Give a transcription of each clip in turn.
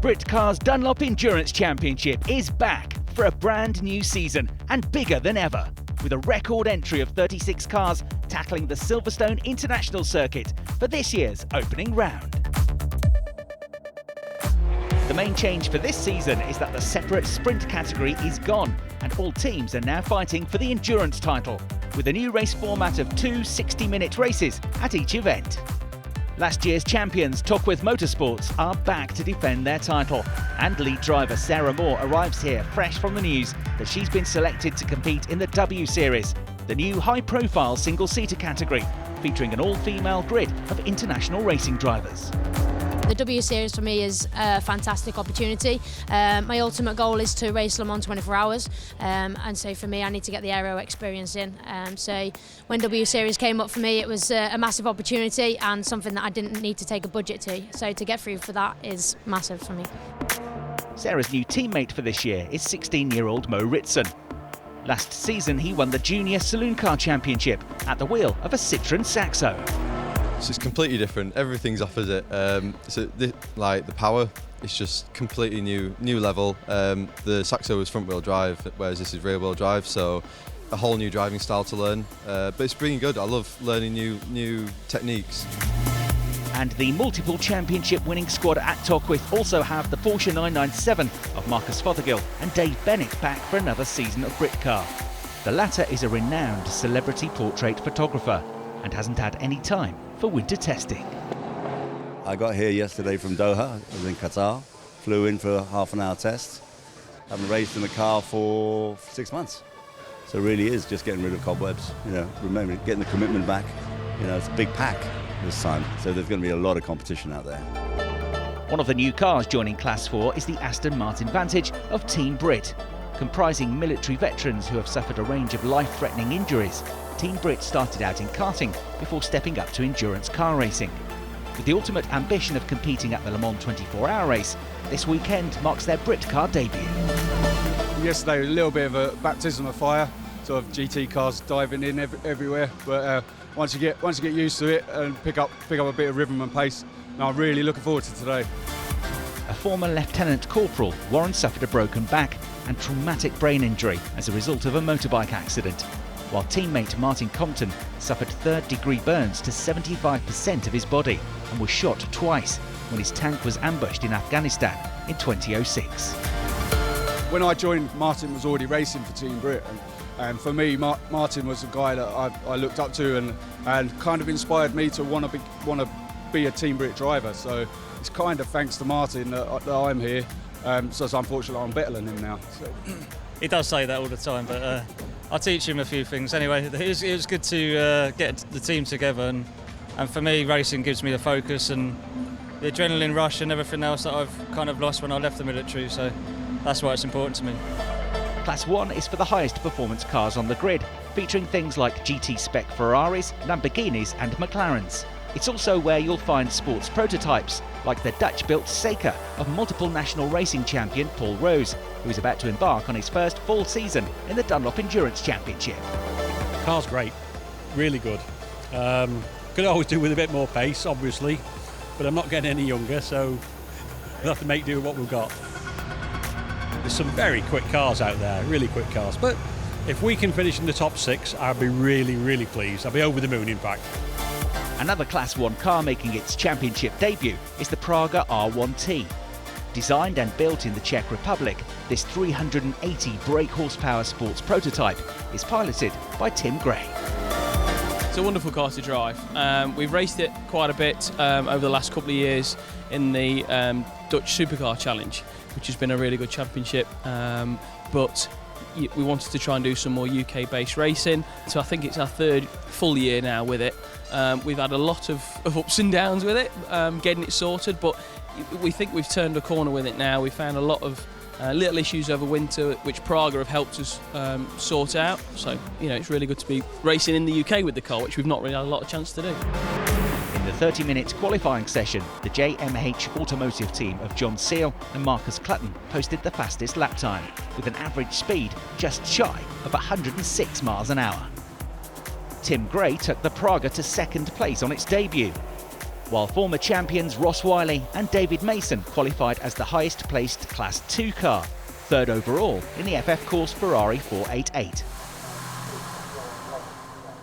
Britcar's Dunlop Endurance Championship is back for a brand new season and bigger than ever, with a record entry of 36 cars tackling the Silverstone International circuit for this year's opening round. The main change for this season is that the separate sprint category is gone and all teams are now fighting for the endurance title, with a new race format of two 60-minute races at each event. Last year's champions, Torquith Motorsports, are back to defend their title, and lead driver Sarah Moore arrives here fresh from the news that she's been selected to compete in the W Series, the new high-profile single-seater category, featuring an all-female grid of international racing drivers. The W Series for me is a fantastic opportunity. My ultimate goal is to race Le Mans 24 hours, and so for me I need to get the aero experience in. So when W Series came up for me, it was a massive opportunity and something that I didn't need to take a budget to. So to get through for that is massive for me. Sarah's new teammate for this year is 16-year-old Mo Ritson. Last season he won the Junior Saloon Car Championship at the wheel of a Citroën Saxo. So it's completely different. Everything's opposite. The power is just completely new level. The Saxo was front wheel drive, whereas this is rear wheel drive. So a whole new driving style to learn. But it's really good. I love learning new techniques. And the multiple championship winning squad at Torquith also have the Porsche 997 of Marcus Fothergill and Dave Bennett back for another season of Britcar. The latter is a renowned celebrity portrait photographer and hasn't had any time for winter testing. I got here yesterday from Doha, I was in Qatar, flew in for a half-an-hour test. Haven't raced in the car for 6 months. So it really is just getting rid of cobwebs, remember, getting the commitment back. It's a big pack this time, so there's going to be a lot of competition out there. One of the new cars joining Class 4 is the Aston Martin Vantage of Team Brit. Comprising military veterans who have suffered a range of life-threatening injuries, Team Brit started out in karting before stepping up to endurance car racing. With the ultimate ambition of competing at the Le Mans 24-hour race, this weekend marks their Britcar debut. Yesterday was a little bit of a baptism of fire, sort of GT cars diving in everywhere. But once you get used to it and pick up a bit of rhythm and pace, I'm really looking forward to today. A former Lieutenant Corporal, Warren suffered a broken back and traumatic brain injury as a result of a motorbike accident, while teammate Martin Compton suffered third-degree burns to 75% of his body and was shot twice when his tank was ambushed in Afghanistan in 2006. When I joined, Martin was already racing for Team Brit, and for me, Martin was a guy that I looked up to and kind of inspired me to want to be a Team Brit driver. So it's kind of thanks to Martin that I'm here. So unfortunately I'm better than him now. So. He does say that all the time, but I'll teach him a few things. Anyway, it was good to get the team together, and for me, racing gives me the focus and the adrenaline rush and everything else that I've kind of lost when I left the military, so that's why it's important to me. Class 1 is for the highest performance cars on the grid, featuring things like GT spec Ferraris, Lamborghinis and McLarens. It's also where you'll find sports prototypes, like the Dutch-built Seeker of multiple national racing champion Paul Rose, who is about to embark on his first full season in the Dunlop Endurance Championship. Car's great, really good. Could always do with a bit more pace, obviously, but I'm not getting any younger, so we'll have to make do with what we've got. There's some very quick cars out there, really quick cars, but if we can finish in the top 6, I'll be really, really pleased. I'll be over the moon, in fact. Another Class 1 car making its championship debut is the Praga R1T. Designed and built in the Czech Republic, this 380 brake horsepower sports prototype is piloted by Tim Gray. It's a wonderful car to drive. We've raced it quite a bit over the last couple of years in the Dutch Supercar Challenge, which has been a really good championship, but we wanted to try and do some more UK-based racing, so I think it's our third full year now with it. We've had a lot of ups and downs with it, getting it sorted, but we think we've turned a corner with it now. We found a lot of little issues over winter, which Praga have helped us sort out. So, it's really good to be racing in the UK with the car, which we've not really had a lot of chance to do. In the 30-minute qualifying session, the JMH Automotive team of John Seal and Marcus Clutton posted the fastest lap time, with an average speed just shy of 106 miles an hour. Tim Gray took the Praga to second place on its debut. while former champions Ross Wiley and David Mason qualified as the highest placed Class 2 car, third overall in the FF Course Ferrari 488.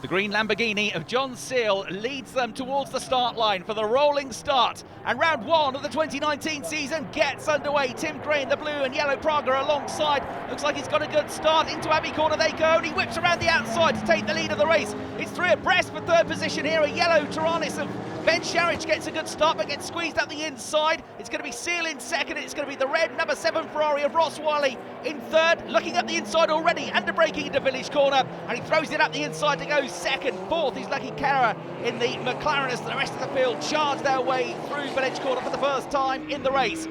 The green Lamborghini of John Seal leads them towards the start line for the rolling start, and round one of the 2019 season gets underway. Tim Gray in the blue and yellow Praga alongside. Looks like he's got a good start. Into Abbey Corner they go, and he whips around the outside to take the lead of the race. It's three abreast for third position here. A yellow Taranis of Ben Sharich gets a good start but gets squeezed up the inside. It's going to be Seal in second. It's going to be the red number 7 Ferrari of Ross Wiley in third. Looking up the inside already, under braking into Village Corner, and he throws it up the inside to go second. Fourth is Lucky Cara in the McLaren as the rest of the field charge their way through Village Corner for the first time in the race.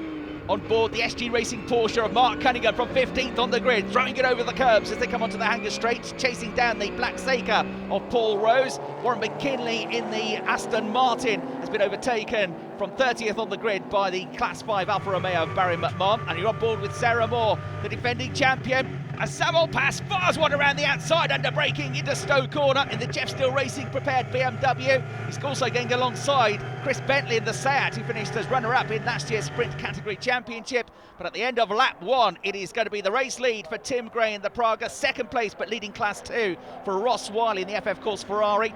On board the SG Racing Porsche of Mark Cunningham from 15th on the grid, throwing it over the curbs as they come onto the Hanger Straight, chasing down the Black Seika of Paul Rose. Warren McKinley in the Aston Martin has been overtaken from 30th on the grid by the Class 5 Alfa Romeo of Barry McMahon, and you're on board with Sarah Moore, the defending champion. A Savile Pass fires one around the outside, under braking into Stowe Corner in the Jeff Still Racing prepared BMW. He's also going alongside Chris Bentley in the Seat, who finished as runner-up in last year's Sprint Category Championship. But at the end of lap one, it is going to be the race lead for Tim Gray in the Praga, second place but leading Class 2 for Ross Wiley in the FF Course Ferrari.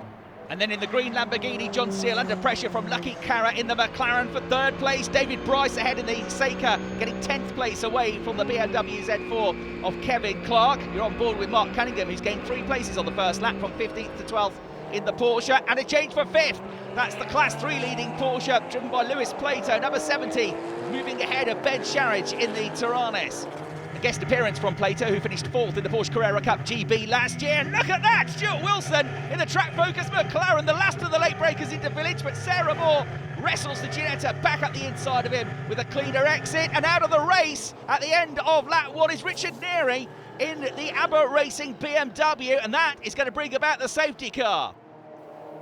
And then in the green Lamborghini, John Seal under pressure from Lucky Cara in the McLaren for third place. David Bryce ahead in the Seika, getting 10th place away from the BMW Z4 of Kevin Clark. You're on board with Mark Cunningham, who's gained 3 places on the first lap from 15th to 12th in the Porsche. And a change for 5th. That's the Class 3 leading Porsche, driven by Lewis Plato, number 70, moving ahead of Ben Sharich in the Taranis. A guest appearance from Plato, who finished 4th in the Porsche Carrera Cup GB last year. And look at that, Stuart Wilson in the track focus McLaren, the last of the late breakers into Village, but Sarah Moore wrestles the Ginetta back up the inside of him with a cleaner exit. And out of the race at the end of lap one is Richard Neary in the ABBA Racing BMW, and that is going to bring about the safety car.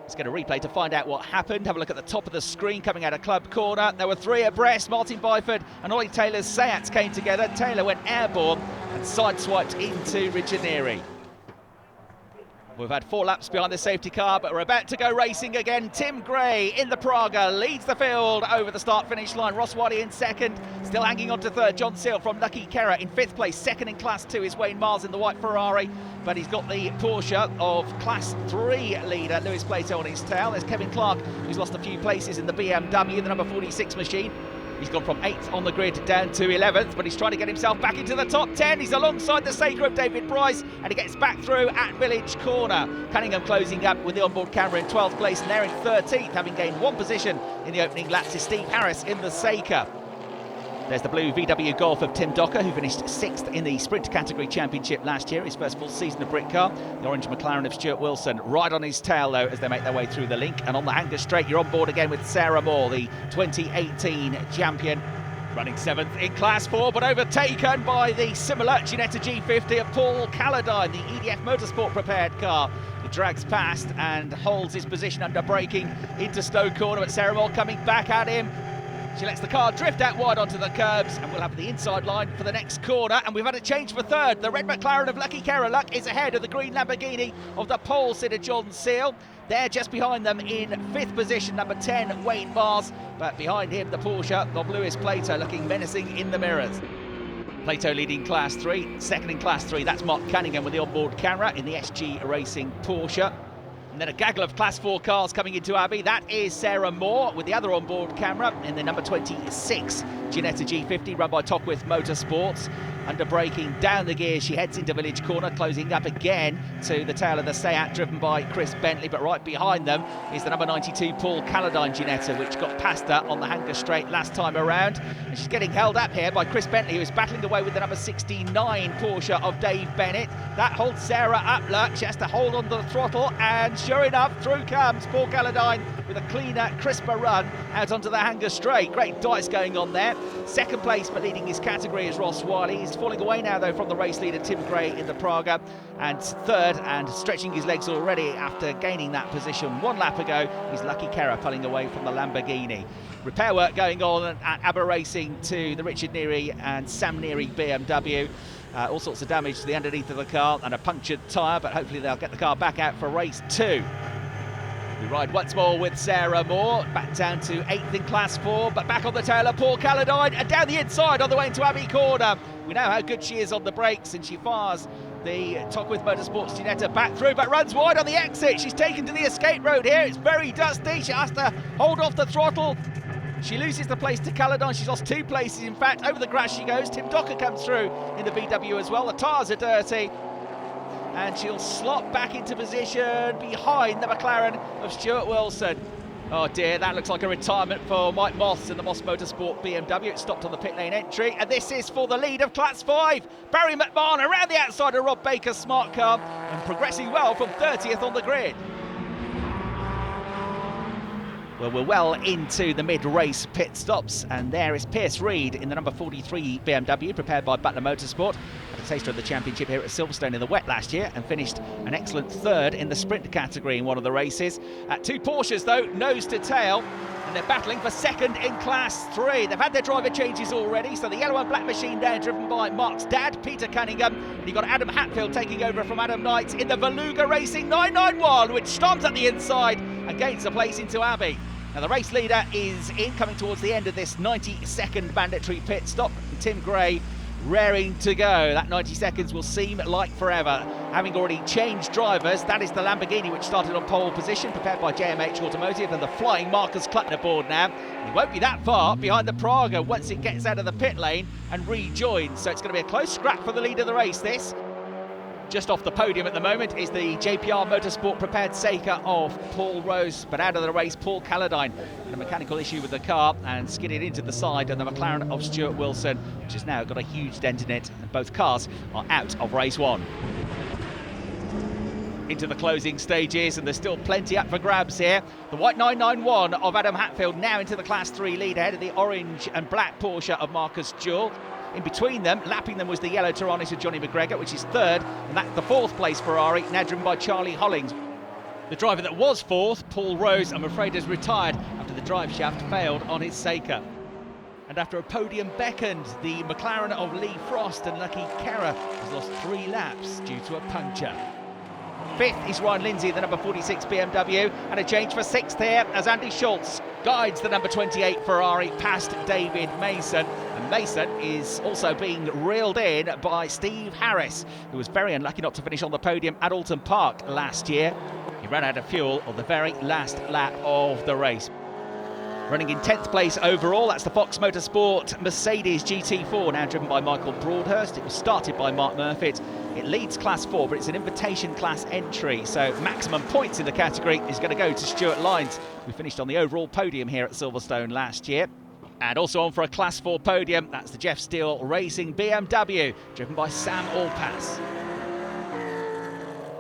It's going to replay to find out what happened. Have a look at the top of the screen coming out of Club Corner. There were 3 abreast. Martin Byford and Ollie Taylor's Seats came together. Taylor went airborne and sideswiped into Richard Neary. We've had 4 laps behind the safety car, but we're about to go racing again. Tim Gray in the Praga leads the field over the start-finish line. Ross Wiley in second, still hanging on to third. John Seal from Lucky Cara in 5th place. Second in Class 2 is Wayne Miles in the white Ferrari, but he's got the Porsche of Class 3 leader Lewis Plato on his tail. There's Kevin Clark, who's lost a few places in the BMW, the number 46 machine. He's gone from 8th on the grid down to 11th, but he's trying to get himself back into the top 10. He's alongside the Seika of David Bryce, and he gets back through at Village Corner. Cunningham closing up with the onboard camera in 12th place, and they're in 13th, having gained 1 position in the opening laps is Steve Harris in the Seika. There's the blue VW Golf of Tim Docker, who finished 6th in the Sprint Category Championship last year, his first full season of Britcar. The orange McLaren of Stuart Wilson right on his tail, though, as they make their way through the link. And on the Hanger Straight, you're on board again with Sarah Moore, the 2018 champion, running 7th in Class 4, but overtaken by the similar Ginetta G50 of Paul Calladine, the EDF Motorsport prepared car. He drags past and holds his position under braking into Stowe Corner, but Sarah Moore coming back at him. She lets the car drift out wide onto the curbs, and we'll have the inside line for the next corner. And we've had a change for third. The red McLaren of Lucky Cara Luck is ahead of the green Lamborghini of the pole sitter John Seal. They're just behind them in 5th position, number 10, Wayne Mars. But behind him, the Porsche of Lewis Plato looking menacing in the mirrors. Plato leading Class 3, second in Class 3, that's Mark Cunningham with the onboard camera in the SG Racing Porsche. And then a gaggle of Class 4 cars coming into Abbey. That is Sarah Moore with the other onboard camera in the number 26 Ginetta G50 run by Tockwith Motorsports. Under braking down the gear, she heads into Village Corner, closing up again to the tail of the Seat driven by Chris Bentley, but right behind them is the number 92 Paul Calladine Ginetta, which got past her on the Hanger Straight last time around. And she's getting held up here by Chris Bentley, who is battling away with the number 69 Porsche of Dave Bennett. That holds Sarah up, look. She has to hold onto the throttle, and sure enough, through comes Paul Calladine with a cleaner, crisper run out onto the Hanger Straight. Great dice going on there. Second place, but leading his category, is Ross Wiley. He's falling away now, though, from the race leader, Tim Gray, in the Praga. And third, and stretching his legs already after gaining that position 1 lap ago, is Lucky Cara pulling away from the Lamborghini. Repair work going on at ABBA Racing to the Richard Neary and Sam Neary BMW. All sorts of damage to the underneath of the car and a punctured tyre, but hopefully they'll get the car back out for race 2. We ride once more with Sarah Moore, back down to 8th in Class 4, but back on the tail of Paul Calladine, and down the inside on the way into Abbey Corner. We know how good she is on the brakes, and she fires the Tockwith Motorsports Ginetta back through, but runs wide on the exit. She's taken to the escape road here. It's very dusty. She has to hold off the throttle. She loses the place to Calladine. She's lost 2 places, in fact. Over the grass she goes. Tim Docker comes through in the VW as well. The tyres are dirty. And she'll slot back into position behind the McLaren of Stuart Wilson. Oh dear, that looks like a retirement for Mike Moss in the Moss Motorsport BMW. It stopped on the pit lane entry, and this is for the lead of Class 5. Barry McMahon around the outside of Rob Baker's smart car and progressing well from 30th on the grid. Well, we're well into the mid-race pit stops, and there is Pierce Reed in the number 43 BMW, prepared by Butler Motorsport. Had a taster of the championship here at Silverstone in the wet last year, and finished an excellent 3rd in the sprint category in one of the races. 2 Porsches, though, nose to tail, and they're battling for 2nd in Class 3. They've had their driver changes already, so the yellow and black machine there, driven by Mark's dad, Peter Cunningham, and you've got Adam Hatfield taking over from Adam Knight in the Beluga Racing 991, which storms at the inside and gains a place into Abbey. Now the race leader is in, coming towards the end of this 90-second mandatory pit stop. Tim Gray raring to go. That 90 seconds will seem like forever. Having already changed drivers, that is the Lamborghini which started on pole position, prepared by JMH Automotive, and the flying Marcus Clutton aboard now. He won't be that far behind the Praga once it gets out of the pit lane and rejoins. So it's going to be a close scrap for the lead of the race, this. Just off the podium at the moment is the JPR Motorsport prepared Seika of Paul Rose, but out of the race Paul Calladine had a mechanical issue with the car and skidded into the side of the McLaren of Stuart Wilson, which has now got a huge dent in it, and both cars are out of race 1. Into the closing stages, and there's still plenty up for grabs here. The white 991 of Adam Hatfield now into the Class 3 lead ahead of the orange and black Porsche of Marcus Jewell. In between them, lapping them, was the yellow Tyrrell of Johnny McGregor, which is 3rd, and that's the 4th place Ferrari, now driven by Charlie Hollings. The driver that was 4th, Paul Rose, I'm afraid has retired after the drive shaft failed on his Seika. And after a podium beckoned, the McLaren of Lee Frost and Lucky Kerrer has lost 3 laps due to a puncture. 5th is Ryan Lindsay, the number 46 BMW, and a change for 6th here as Andy Schultz guides the number 28 Ferrari past David Mason. And Mason is also being reeled in by Steve Harris, who was very unlucky not to finish on the podium at Alton Park last year. He ran out of fuel on the very last lap of the race. Running in 10th place overall, that's the Fox Motorsport Mercedes GT4, now driven by Michael Broadhurst. It was started by Mark Murphy. It leads Class 4, but it's an invitation class entry, so maximum points in the category is going to go to Stuart Lyons, who finished on the overall podium here at Silverstone last year. And also on for a Class 4 podium, that's the Jeff Steele Racing BMW, driven by Sam Allpass.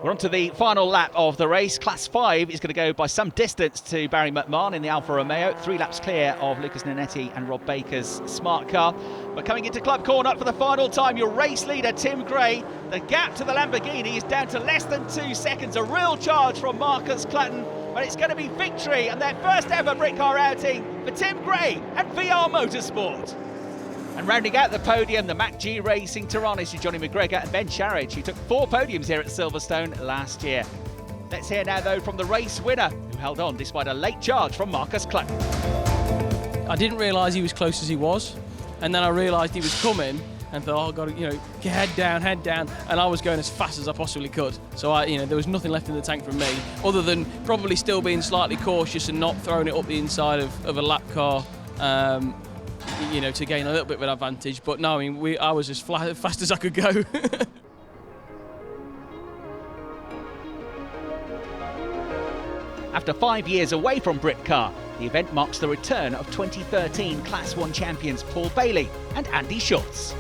We're on to the final lap of the race. Class 5 is going to go by some distance to Barry McMahon in the Alfa Romeo, 3 laps clear of Lucas Nanetti and Rob Baker's smart car. But coming into Club Corner for the final time, your race leader, Tim Gray. The gap to the Lamborghini is down to less than 2 seconds. A real charge from Marcus Clutton, but it's going to be victory and their first ever Britcar outing for Tim Gray and VR Motorsport. And rounding out the podium, the Mac G Racing Tyrrell Johnny McGregor and Ben Sharridge, who took 4 podiums here at Silverstone last year. Let's hear now, though, from the race winner, who held on despite a late charge from Marcus Clutton. I didn't realise he was close as he was, and then I realised he was coming and thought, oh, I've got to, head down, and I was going as fast as I possibly could. So there was nothing left in the tank from me, other than probably still being slightly cautious and not throwing it up the inside of a lap car. To gain a little bit of an advantage, but no, I was as fast as I could go. After 5 years away from Britcar, the event marks the return of 2013 Class 1 champions Paul Bailey and Andy Schultz.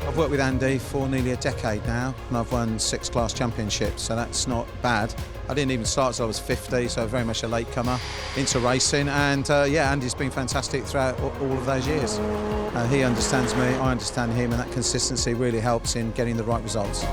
I've worked with Andy for nearly a decade now, and I've won 6 class championships, so that's not bad. I didn't even start until I was 50, so very much a latecomer into racing. And Andy's been fantastic throughout all of those years. He understands me, I understand him, and that consistency really helps in getting the right results.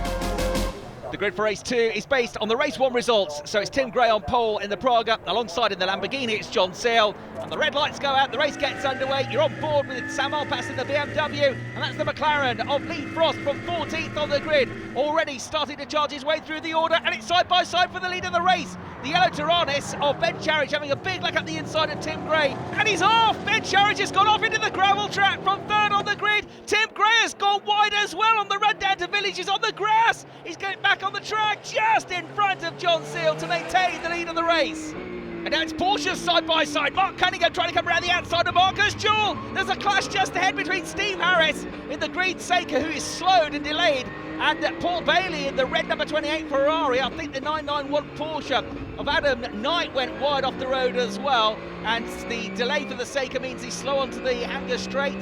The grid for race 2 is based on the race 1 results, so it's Tim Gray on pole in the Praga, alongside in the Lamborghini it's John Searle, and the red lights go out, the race gets underway. You're on board with Sam Allpass in the BMW, and that's the McLaren of Lee Frost from 14th on the grid, already starting to charge his way through the order, and it's side by side for the lead of the race. The yellow Tyrannus of Ben Charridge having a big look at the inside of Tim Gray. And he's off! Ben Charridge has gone off into the gravel track from third on the grid. Tim Gray has gone wide as well on the run down to Village. He's on the grass. He's going back on the track just in front of John Seal to maintain the lead of the race. And now it's Porsche's side by side. Mark Cunningham trying to come around the outside of Marcus Jewell. There's a clash just ahead between Steve Harris in the green Seika, who is slowed and delayed, and Paul Bailey in the red number 28 Ferrari. I think the 991 Porsche of Adam Knight went wide off the road as well, and the delay for the Seika means he's slow onto the Hanger straight.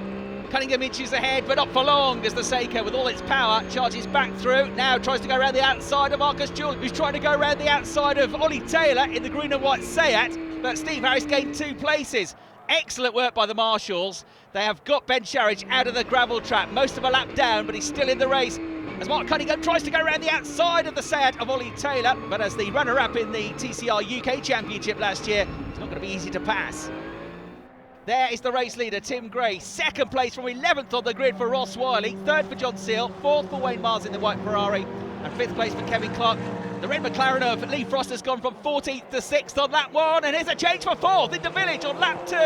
Cunningham inches ahead, but not for long, as the Seika, with all its power, charges back through. Now tries to go around the outside of Marcus Jewell, who's trying to go around the outside of Ollie Taylor in the green and white Seat, but Steve Harris gained 2 places. Excellent work by the marshals. They have got Ben Charridge out of the gravel trap, most of a lap down, but he's still in the race. As Mark Cunningham tries to go around the outside of the Seat of Ollie Taylor, but as the runner-up in the TCR UK Championship last year, it's not going to be easy to pass. There is the race leader, Tim Gray, second place from 11th on the grid for Ross Wiley, third for John Seal, fourth for Wayne Mars in the white Ferrari, and fifth place for Kevin Clark. The red McLaren of Lee Frost has gone from 14th to 6th on lap 1, and here's a change for fourth into Village on lap 2.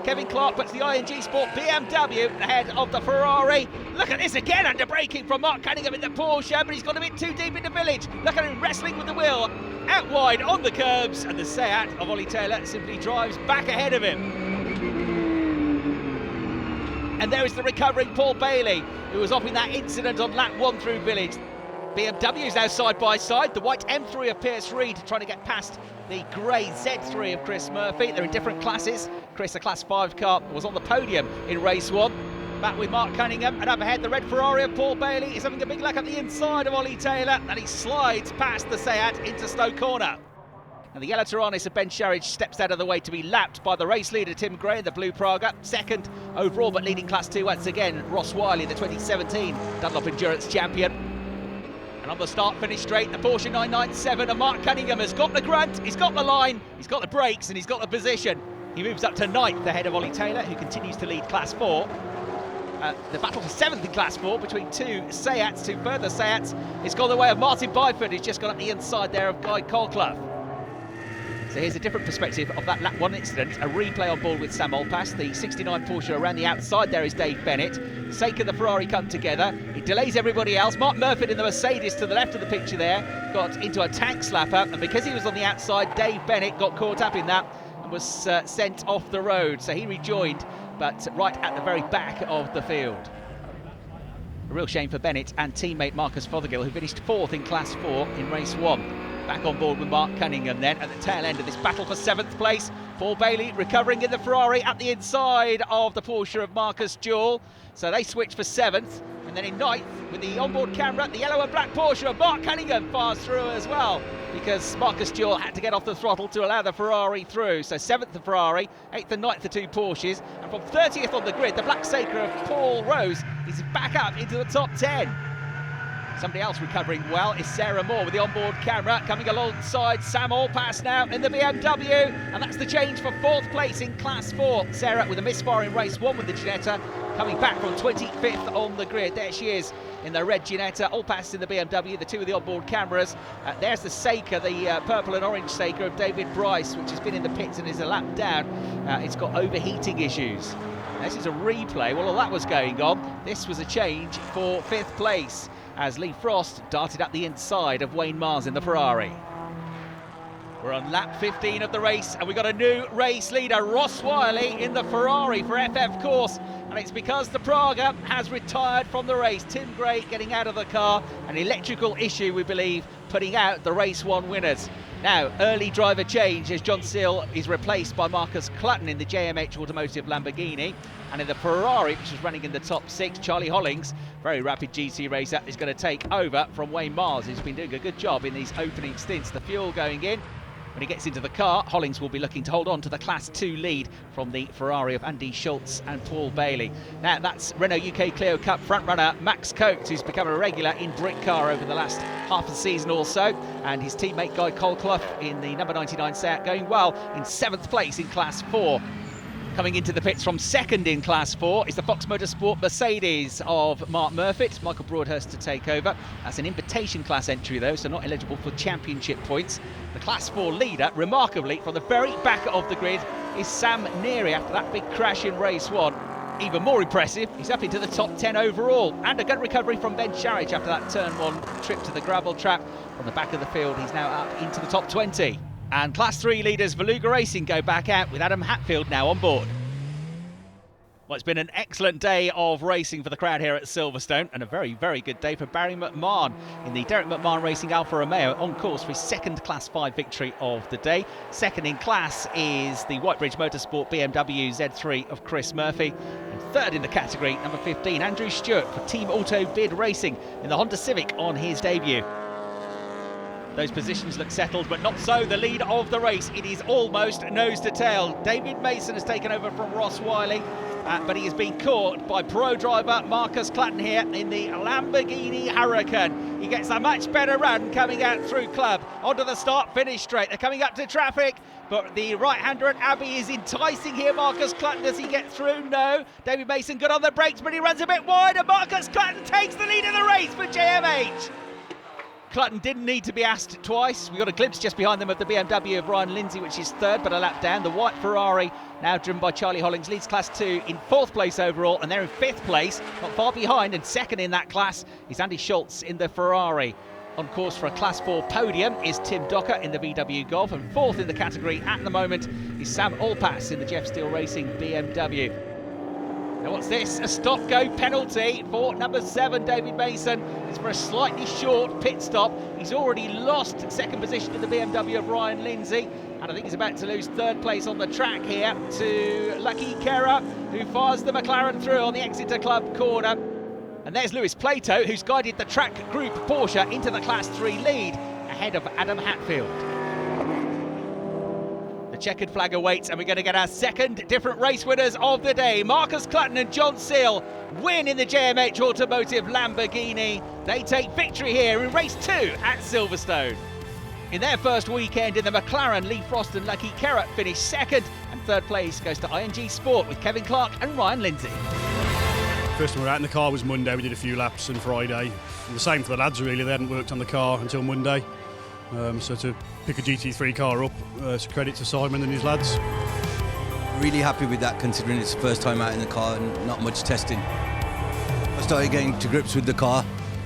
Kevin Clark puts the ING Sport BMW ahead of the Ferrari. Look at this again, under braking from Mark Cunningham in the Porsche, but he's gone a bit too deep into Village. Look at him wrestling with the wheel, out wide on the curbs, and the Seat of Ollie Taylor simply drives back ahead of him. And there is the recovering Paul Bailey, who was off in that incident on lap 1 through Village. BMW is now side by side. The white M3 of Pierce Reed trying to get past the grey Z3 of Chris Murphy. They're in different classes. Chris, a Class 5 car, was on the podium in race 1. Back with Mark Cunningham, and up ahead the red Ferrari of Paul Bailey is having a big look at the inside of Ollie Taylor, and he slides past the Seat into Stowe Corner. And the yellow Tyrannus of Ben Charridge steps out of the way to be lapped by the race leader Tim Gray in the blue Praga. Second overall, but leading Class 2 once again, Ross Wiley, the 2017 Dunlop Endurance champion. And on the start-finish straight, the Porsche 997 of Mark Cunningham has got the grunt, he's got the line, he's got the brakes, and he's got the position. He moves up to 9th ahead of Ollie Taylor, who continues to lead Class 4. The battle for 7th in Class 4 between two Seats, two further Seats. It's gone the way of Martin Byford, who's just gone up the inside there of Guy Colclough. So here's a different perspective of that lap 1 incident. A replay on board with Sam Olpas. The 69 Porsche around the outside there is Dave Bennett. Seika and the Ferrari come together. It delays everybody else. Mark Murphy in the Mercedes to the left of the picture there got into a tank slapper, and because he was on the outside, Dave Bennett got caught up in that and was sent off the road. So he rejoined, but right at the very back of the field. A real shame for Bennett and teammate Marcus Fothergill, who finished 4th in Class 4 in race 1. Back on board with Mark Cunningham then at the tail end of this battle for 7th place. Paul Bailey recovering in the Ferrari at the inside of the Porsche of Marcus Jewell. So they switch for 7th, and then in 9th with the onboard camera, the yellow and black Porsche of Mark Cunningham fires through as well, because Marcus Jewell had to get off the throttle to allow the Ferrari through. So 7th the Ferrari, 8th and 9th the two Porsches, and from 30th on the grid, the black Seika of Paul Rose is back up into the top 10. Somebody else recovering well is Sarah Moore with the onboard camera coming alongside Sam Olpas now in the BMW, and that's the change for 4th place in Class 4. Sarah with a misfire in race 1 with the Ginetta, coming back from 25th on the grid. There she is in the red Ginetta, Olpas in the BMW, the two with the onboard cameras. There's the Seika, the purple and orange Seika of David Bryce, which has been in the pits and is a lap down. It's got overheating issues. This is a replay. Well, all that was going on. This was a change for 5th place, as Lee Frost darted up the inside of Wayne Mars in the Ferrari. We're on lap 15 of the race, and we've got a new race leader, Ross Wiley, in the Ferrari for FF Course, and it's because the Praga has retired from the race. Tim Gray getting out of the car, an electrical issue, we believe, putting out the race 1 winners. Now, early driver change as John Seal is replaced by Marcus Clutton in the JMH Automotive Lamborghini. And in the Ferrari, which is running in the top 6, Charlie Hollings, very rapid GT racer, is going to take over from Wayne Mars, who's been doing a good job in these opening stints. The fuel going in. When he gets into the car, Hollings will be looking to hold on to the Class 2 lead from the Ferrari of Andy Schultz and Paul Bailey. Now, that's Renault UK Clio Cup frontrunner Max Coates, who's become a regular in Britcar over the last half a season or so, and his teammate Guy Colclough in the number 99 Seat going well in 7th place in Class 4. Coming into the pits from second in Class 4 is the Fox Motorsport Mercedes of Mark Murfitt. Michael Broadhurst to take over. That's an invitation class entry though, so not eligible for championship points. The Class 4 leader, remarkably, from the very back of the grid is Sam Neary after that big crash in race 1. Even more impressive, he's up into the top 10 overall. And a good recovery from Ben Sharridge after that turn 1 trip to the gravel trap. From the back of the field, he's now up into the top 20. And Class 3 leaders Beluga Racing go back out with Adam Hatfield now on board. Well, it's been an excellent day of racing for the crowd here at Silverstone, and a very, very good day for Barry McMahon in the Derek McMahon Racing Alfa Romeo, on course for his second Class 5 victory of the day. Second in class is the Whitebridge Motorsport BMW Z3 of Chris Murphy. And third in the category, number 15, Andrew Stewart for Team Auto Bid Racing in the Honda Civic on his debut. Those positions look settled, but not so the lead of the race. It is almost nose to tail. David Mason has taken over from Ross Wiley, but he has been caught by pro driver Marcus Clatton here in the Lamborghini Huracan. He gets a much better run coming out through club onto the start-finish straight. They're coming up to traffic, but the right-hander at Abbey is enticing here. Marcus Clatton, does he get through? No. David Mason good on the brakes, but he runs a bit wide, and Marcus Clatton takes the lead in the race for JMH. Clatton didn't need to be asked twice. We got a glimpse just behind them of the BMW of Ryan Lindsay, which is third, but a lap down. The white Ferrari, now driven by Charlie Hollings, leads Class 2 in fourth place overall, and they're in fifth place, not far behind, and second in that class is Andy Schultz in the Ferrari. On course for a Class 4 podium is Tim Docker in the VW Golf, and fourth in the category at the moment is Sam Allpass in the Jeff Steele Racing BMW. Now what's this? A stop-go penalty for number 7, David Mason. It's for a slightly short pit stop. He's already lost second position to the BMW of Ryan Lindsay, and I think he's about to lose third place on the track here to Lucky Kerr, who fires the McLaren through on the Exeter Club corner. And there's Lewis Plato, who's guided the track group Porsche into the Class 3 lead ahead of Adam Hatfield. Checkered flag awaits, and we're going to get our second different race winners of the day. Marcus Clatton and John Seal win in the JMH Automotive Lamborghini. They take victory here in race 2 at Silverstone. In their first weekend in the McLaren, Lee Frost and Lucky Kerr finished second, and third place goes to ING Sport with Kevin Clark and Ryan Lindsay. First time we were out in the car was Monday. We did a few laps on Friday. And the same for the lads really, they hadn't worked on the car until Monday. So to pick a GT3 car up, it's a credit to Simon and his lads. Really happy with that, considering it's the first time out in the car and not much testing. I started getting to grips with the car,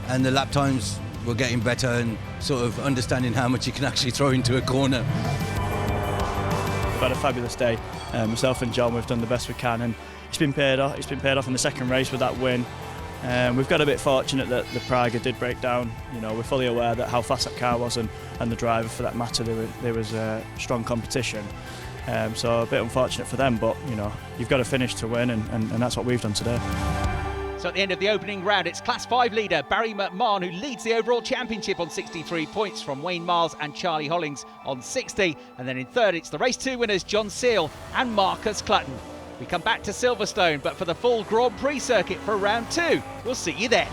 and the lap times were getting better, and sort of understanding how much you can actually throw into a corner. We've had a fabulous day. Myself and John, we've done the best we can, and it's been paid off. It's been paid off in the second race with that win. We've got a bit fortunate that the Praga did break down. You know, we're fully aware that how fast that car was, and the driver for that matter. There was strong competition. So a bit unfortunate for them, but you know, you've got to finish to win, and that's what we've done today. So at the end of the opening round, it's Class 5 leader Barry McMahon who leads the overall championship on 63 points from Wayne Miles and Charlie Hollings on 60. And then in third, it's the race 2 winners John Seal and Marcus Clatton. We come back to Silverstone, but for the full Grand Prix circuit for round 2. We'll see you there.